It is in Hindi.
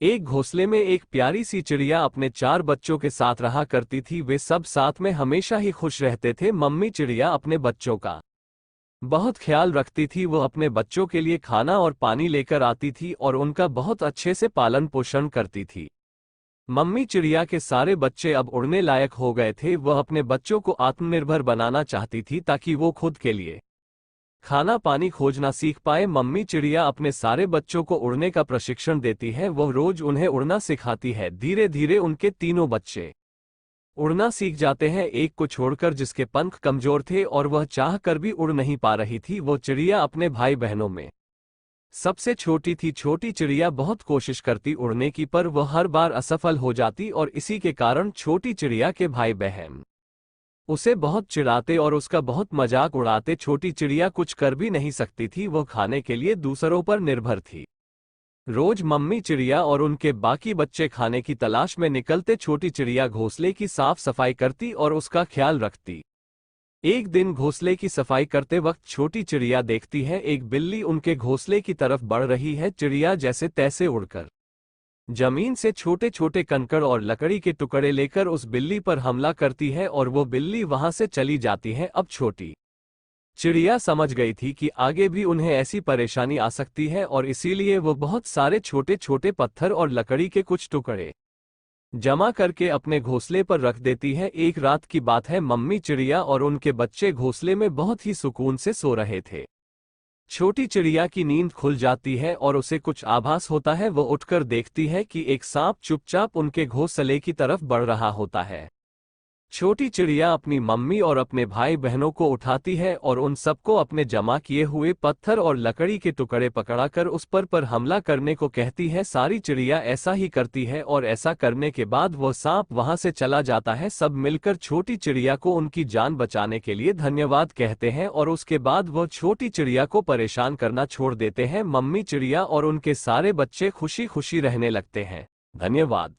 एक घोंसले में एक प्यारी सी चिड़िया अपने 4 बच्चों के साथ रहा करती थी। वे सब साथ में हमेशा ही खुश रहते थे। मम्मी चिड़िया अपने बच्चों का बहुत ख्याल रखती थी। वो अपने बच्चों के लिए खाना और पानी लेकर आती थी और उनका बहुत अच्छे से पालन पोषण करती थी। मम्मी चिड़िया के सारे बच्चे अब उड़ने लायक हो गए थे। वह अपने बच्चों को आत्मनिर्भर बनाना चाहती थी ताकि वो खुद के लिए खाना पानी खोजना सीख पाए। मम्मी चिड़िया अपने सारे बच्चों को उड़ने का प्रशिक्षण देती है। वह रोज उन्हें उड़ना सिखाती है। धीरे धीरे उनके तीनों बच्चे उड़ना सीख जाते हैं, एक को छोड़कर जिसके पंख कमजोर थे और वह चाह कर भी उड़ नहीं पा रही थी। वो चिड़िया अपने भाई बहनों में सबसे छोटी थी। छोटी चिड़िया बहुत कोशिश करती उड़ने की, पर वह हर बार असफल हो जाती और इसी के कारण छोटी चिड़िया के भाई बहन उसे बहुत चिढ़ाते और उसका बहुत मजाक उड़ाते। छोटी चिड़िया कुछ कर भी नहीं सकती थी। वह खाने के लिए दूसरों पर निर्भर थी। रोज मम्मी चिड़िया और उनके बाकी बच्चे खाने की तलाश में निकलते। छोटी चिड़िया घोंसले की साफ सफाई करती और उसका ख्याल रखती। एक दिन घोंसले की सफाई करते वक्त छोटी चिड़िया देखती है एक बिल्ली उनके घोंसले की तरफ बढ़ रही है। चिड़िया जैसे तैसे उड़कर जमीन से छोटे छोटे कंकड़ और लकड़ी के टुकड़े लेकर उस बिल्ली पर हमला करती है और वो बिल्ली वहां से चली जाती है। अब छोटी चिड़िया समझ गई थी कि आगे भी उन्हें ऐसी परेशानी आ सकती है और इसीलिए वो बहुत सारे छोटे छोटे पत्थर और लकड़ी के कुछ टुकड़े जमा करके अपने घोंसले पर रख देती है। एक रात की बात है, मम्मी चिड़िया और उनके बच्चे घोंसले में बहुत ही सुकून से सो रहे थे। छोटी चिड़िया की नींद खुल जाती है और उसे कुछ आभास होता है। वो उठकर देखती है कि एक सांप चुपचाप उनके घोंसले की तरफ बढ़ रहा होता है। छोटी चिड़िया अपनी मम्मी और अपने भाई बहनों को उठाती है और उन सबको अपने जमा किए हुए पत्थर और लकड़ी के टुकड़े पकड़ाकर उस पर हमला करने को कहती है। सारी चिड़िया ऐसा ही करती है और ऐसा करने के बाद वो सांप वहां से चला जाता है। सब मिलकर छोटी चिड़िया को उनकी जान बचाने के लिए धन्यवाद कहते हैं और उसके बाद वो छोटी चिड़िया को परेशान करना छोड़ देते हैं। मम्मी चिड़िया और उनके सारे बच्चे खुशी खुशी रहने लगते हैं। धन्यवाद।